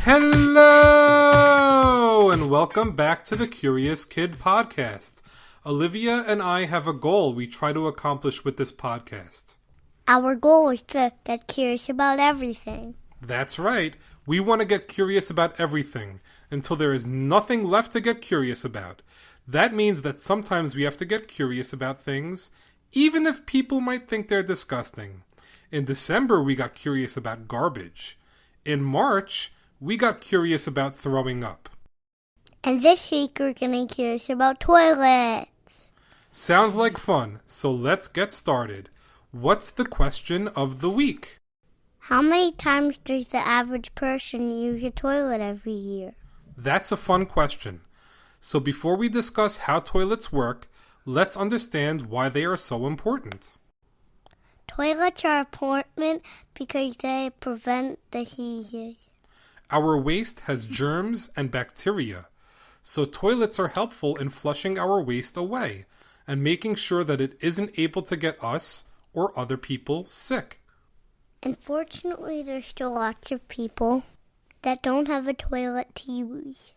Hello, and welcome back to the Curious Kid podcast. Olivia and I have a goal we try to accomplish with this podcast. Our goal is to get curious about everything. That's right. We want to get curious about everything until there is nothing left to get curious about. That means that sometimes we have to get curious about things, even if people might think they're disgusting. In December, we got curious about garbage. In March, we got curious about throwing up. And this week we're getting curious about toilets. Sounds like fun, so let's get started. What's the question of the week? How many times does the average person use a toilet every year? That's a fun question. So before we discuss how toilets work, let's understand why they are so important. Toilets are important because they prevent diseases. Our waste has germs and bacteria, so toilets are helpful in flushing our waste away and making sure that it isn't able to get us or other people sick. Unfortunately, there's still lots of people that don't have a toilet to use.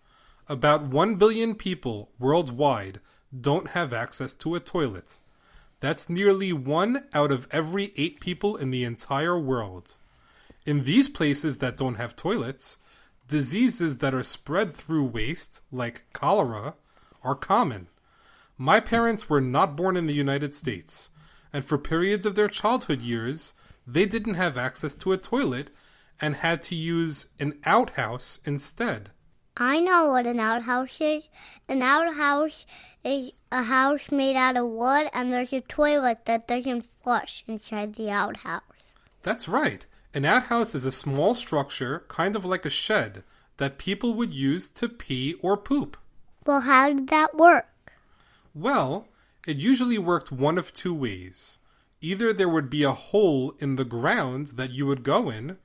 About 1 billion people worldwide don't have access to a toilet. That's nearly 1 out of every 8 people in the entire world. In these places that don't have toilets, diseases that are spread through waste, like cholera, are common. My parents were not born in the United States, and for periods of their childhood years, they didn't have access to a toilet and had to use an outhouse instead. I know what an outhouse is. An outhouse is a house made out of wood, and there's a toilet that doesn't flush inside the outhouse. That's right. An outhouse is a small structure, kind of like a shed, that people would use to pee or poop. Well, how did that work? Well, it usually worked one of two ways. Either there would be a hole in the ground that you would go in,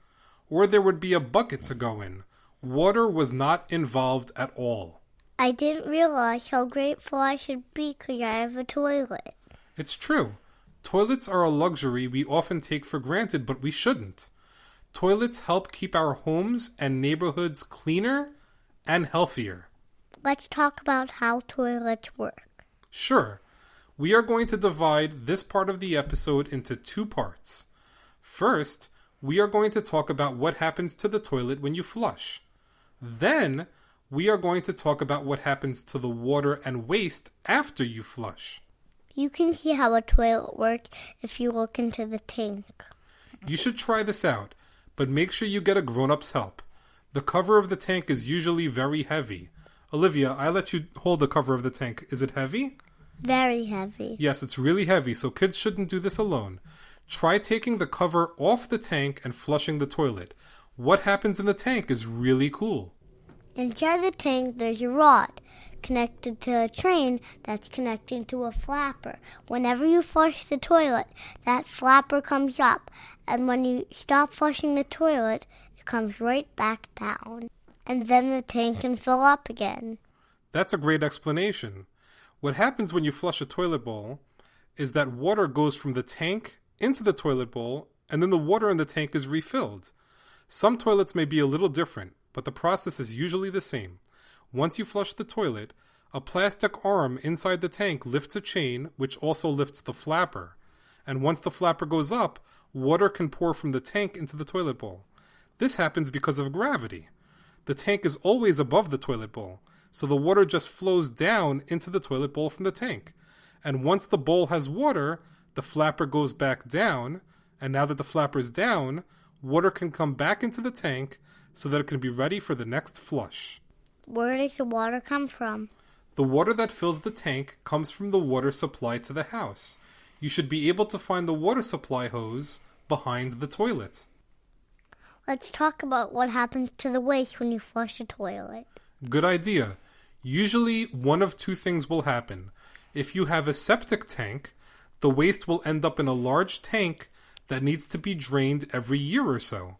or there would be a bucket to go in. Water was not involved at all. I didn't realize how grateful I should be because I have a toilet. It's true. Toilets are a luxury we often take for granted, but we shouldn't. Toilets help keep our homes and neighborhoods cleaner and healthier. Let's talk about how toilets work. Sure. We are going to divide this part of the episode into 2 parts. First, we are going to talk about what happens to the toilet when you flush. Then, we are going to talk about what happens to the water and waste after you flush. You can see how a toilet works if you look into the tank. You should try this out, but make sure you get a grown-up's help. The cover of the tank is usually very heavy. Olivia, I let you hold the cover of the tank. Is it heavy? Very heavy. Yes, it's really heavy, so kids shouldn't do this alone. Try taking the cover off the tank and flushing the toilet. What happens in the tank is really cool. Inside the tank, there's a rod connected to a train that's connected to a flapper. Whenever you flush the toilet, that flapper comes up, and when you stop flushing the toilet, it comes right back down. And then the tank can fill up again. That's a great explanation. What happens when you flush a toilet bowl is that water goes from the tank into the toilet bowl, and then the water in the tank is refilled. Some toilets may be a little different, but the process is usually the same. Once you flush the toilet, a plastic arm inside the tank lifts a chain, which also lifts the flapper. And once the flapper goes up, water can pour from the tank into the toilet bowl. This happens because of gravity. The tank is always above the toilet bowl, so the water just flows down into the toilet bowl from the tank. And once the bowl has water, the flapper goes back down, and now that the flapper is down, water can come back into the tank so that it can be ready for the next flush. Where does the water come from? The water that fills the tank comes from the water supply to the house. You should be able to find the water supply hose behind the toilet. Let's talk about what happens to the waste when you flush a toilet. Good idea. Usually, one of 2 things will happen. If you have a septic tank, the waste will end up in a large tank that needs to be drained every year or so.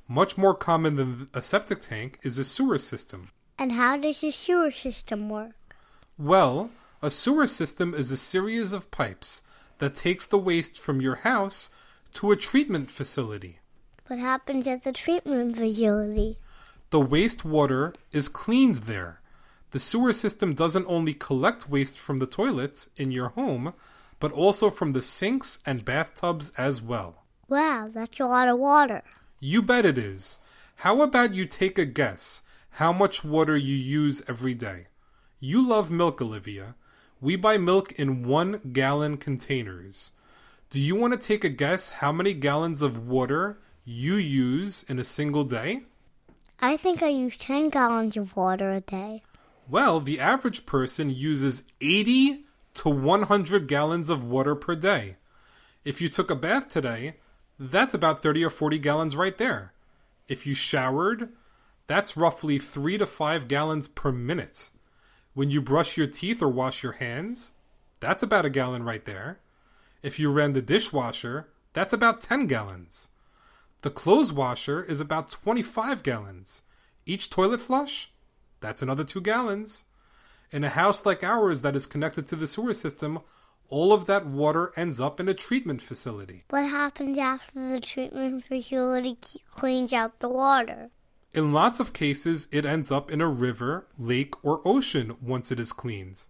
Much more common than a septic tank is a sewer system. And how does a sewer system work? Well, a sewer system is a series of pipes that takes the waste from your house to a treatment facility. What happens at the treatment facility? The wastewater is cleaned there. The sewer system doesn't only collect waste from the toilets in your home, but also from the sinks and bathtubs as well. Wow, that's a lot of water. You bet it is. How about you take a guess how much water you use every day? You love milk, Olivia. We buy milk in 1 gallon containers. Do you want to take a guess how many gallons of water you use in a single day? I think I use 10 gallons of water a day. Well, the average person uses 80 to 100 gallons of water per day. If you took a bath today, that's about 30 or 40 gallons right there. If you showered, that's roughly 3 to 5 gallons per minute. When you brush your teeth or wash your hands, that's about a gallon right there. If you ran the dishwasher, that's about 10 gallons. The clothes washer is about 25 gallons. Each toilet flush, that's another 2 gallons. In a house like ours that is connected to the sewer system, all of that water ends up in a treatment facility. What happens after the treatment facility cleans out the water? In lots of cases, it ends up in a river, lake, or ocean once it is cleaned.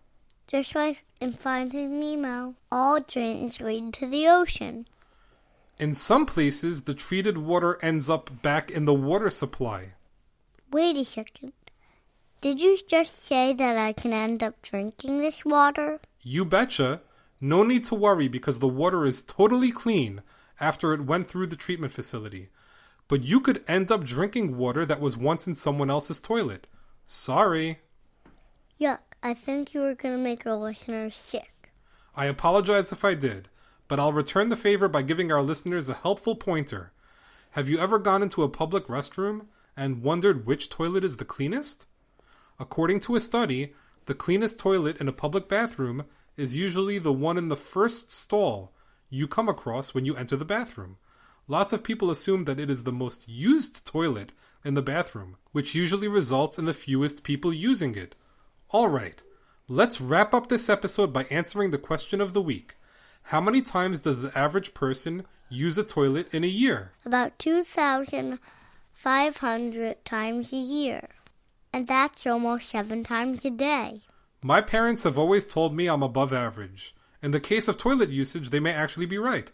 Just like in Finding Nemo, all drains lead to the ocean. In some places, the treated water ends up back in the water supply. Wait a second. Did you just say that I can end up drinking this water? You betcha. No need to worry because the water is totally clean after it went through the treatment facility. But you could end up drinking water that was once in someone else's toilet. Sorry. Yuck, I think you were going to make our listeners sick. I apologize if I did, but I'll return the favor by giving our listeners a helpful pointer. Have you ever gone into a public restroom and wondered which toilet is the cleanest? According to a study, the cleanest toilet in a public bathroom is usually the one in the first stall you come across when you enter the bathroom. Lots of people assume that it is the most used toilet in the bathroom, which usually results in the fewest people using it. Alright, let's wrap up this episode by answering the question of the week. How many times does the average person use a toilet in a year? About 2,500 times a year. And that's almost 7 times a day. My parents have always told me I'm above average. In the case of toilet usage, they may actually be right.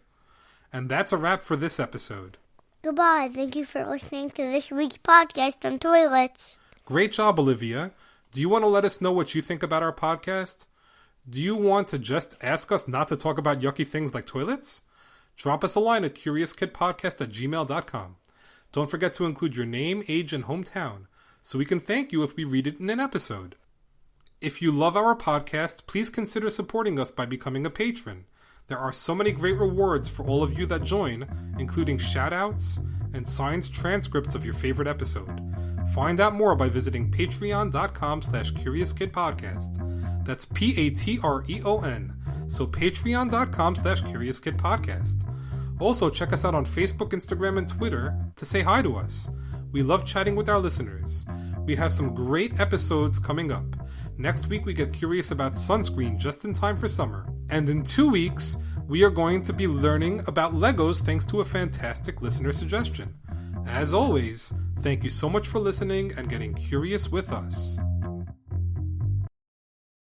And that's a wrap for this episode. Goodbye. Thank you for listening to this week's podcast on toilets. Great job, Olivia. Do you want to let us know what you think about our podcast? Do you want to just ask us not to talk about yucky things like toilets? Drop us a line at CuriousKidPodcast@gmail.com. Don't forget to include your name, age, and hometown, so we can thank you if we read it in an episode. If you love our podcast, please consider supporting us by becoming a patron. There are so many great rewards for all of you that join, including shoutouts and signed transcripts of your favorite episode. Find out more by visiting patreon.com/CuriousKidPodcast. That's Patreon. So patreon.com/CuriousKidPodcast. Also, check us out on Facebook, Instagram, and Twitter to say hi to us. We love chatting with our listeners. We have some great episodes coming up. Next week, we get curious about sunscreen just in time for summer. And in 2 weeks, we are going to be learning about Legos thanks to a fantastic listener suggestion. As always, thank you so much for listening and getting curious with us.